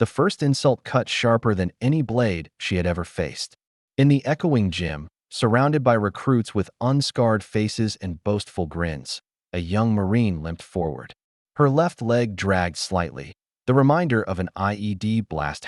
The first insult cut sharper than any blade she had ever faced. In the echoing gym, surrounded by recruits with unscarred faces and boastful grins, a young Marine limped forward. Her left leg dragged slightly, the reminder of an IED blast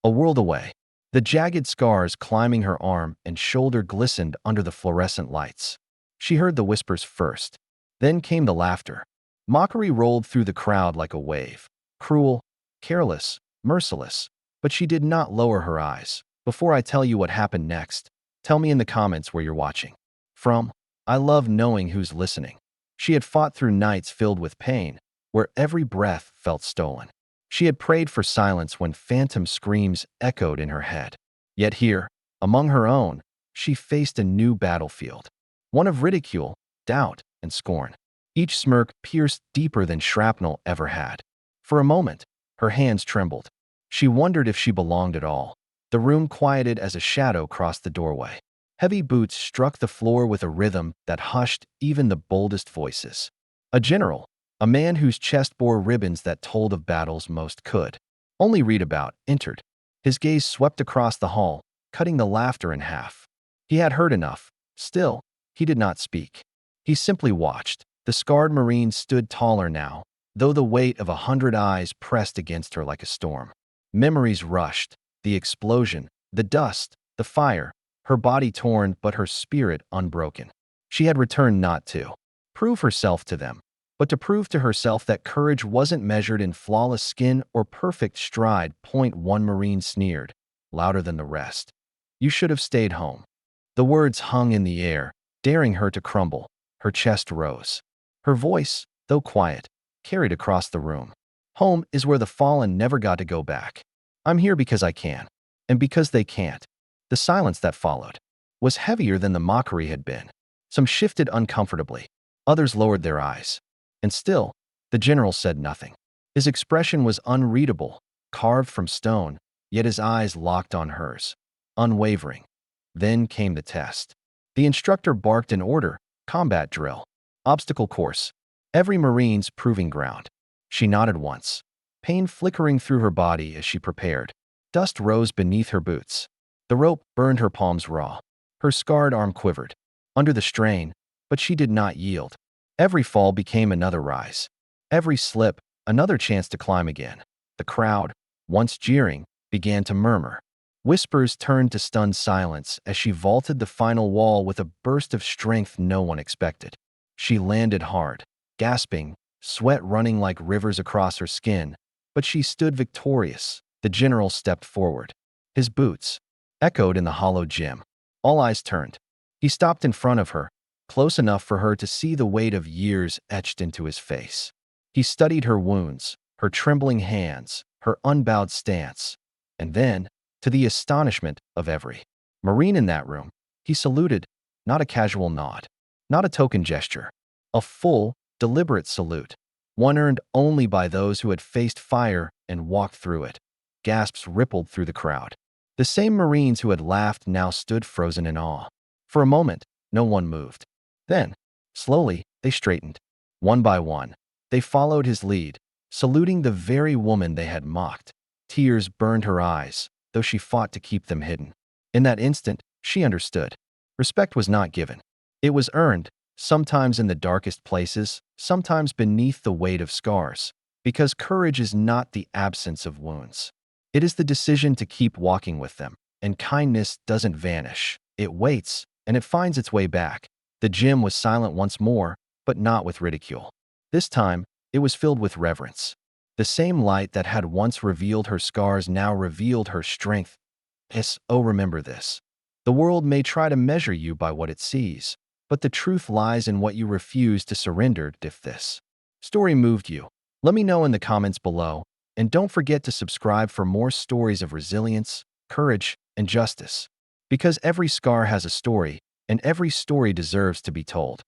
a world away. The jagged scars climbing her arm and shoulder glistened under the fluorescent lights. She heard the whispers first. Then came the laughter. Mockery rolled through the crowd like a wave. Cruel, careless, merciless. But she did not lower her eyes. Before I tell you what happened next, tell me in the comments where you're watching from. I love knowing who's listening. She had fought through nights filled with pain, where every breath felt stolen. She had prayed for silence when phantom screams echoed in her head. Yet here, among her own, she faced a new battlefield. One of ridicule, doubt, and scorn. Each smirk pierced deeper than shrapnel ever had. For a moment, her hands trembled. She wondered if she belonged at all. The room quieted as a shadow crossed the doorway. Heavy boots struck the floor with a rhythm that hushed even the boldest voices. A general, a man whose chest bore ribbons that told of battles most could only read about, entered. His gaze swept across the hall, cutting the laughter in half. He had heard enough. Still, he did not speak. He simply watched. The scarred Marine stood taller now, though the weight of 100 eyes pressed against her like a storm. Memories rushed. The explosion, the dust, the fire, her body torn but her spirit unbroken. She had returned not to prove herself to them, but to prove to herself that courage wasn't measured in flawless skin or perfect stride. One Marine sneered, louder than the rest. You should have stayed home. The words hung in the air, daring her to crumble. Her chest rose. Her voice, though quiet, carried across the room. Home is where the fallen never got to go back. I'm here because I can, and because they can't. The silence that followed was heavier than the mockery had been. Some shifted uncomfortably. Others lowered their eyes. And still, the general said nothing. His expression was unreadable, carved from stone, yet his eyes locked on hers, unwavering. Then came the test. The instructor barked an order: combat drill, obstacle course, every Marine's proving ground. She nodded once, pain flickering through her body as she prepared. Dust rose beneath her boots. The rope burned her palms raw. Her scarred arm quivered under the strain, but she did not yield. Every fall became another rise. Every slip, another chance to climb again. The crowd, once jeering, began to murmur. Whispers turned to stunned silence as she vaulted the final wall with a burst of strength no one expected. She landed hard, gasping, sweat running like rivers across her skin, but she stood victorious. The general stepped forward. His boots echoed in the hollow gym. All eyes turned. He stopped in front of her, close enough for her to see the weight of years etched into his face. He studied her wounds, her trembling hands, her unbowed stance, and then, to the astonishment of every Marine in that room, he saluted, not a casual nod, not a token gesture, a full, deliberate salute, one earned only by those who had faced fire and walked through it. Gasps rippled through the crowd. The same Marines who had laughed now stood frozen in awe. For a moment, no one moved. Then, slowly, they straightened. One by one, they followed his lead, saluting the very woman they had mocked. Tears burned her eyes, though she fought to keep them hidden. In that instant, she understood. Respect was not given. It was earned, sometimes in the darkest places, sometimes beneath the weight of scars. Because courage is not the absence of wounds. It is the decision to keep walking with them. And kindness doesn't vanish. It waits, and it finds its way back. The gym was silent once more, but not with ridicule. This time, it was filled with reverence. The same light that had once revealed her scars now revealed her strength. Yes, oh, remember this. The world may try to measure you by what it sees, but the truth lies in what you refuse to surrender. If this story moved you, let me know in the comments below, and don't forget to subscribe for more stories of resilience, courage, and justice. Because every scar has a story, and every story deserves to be told.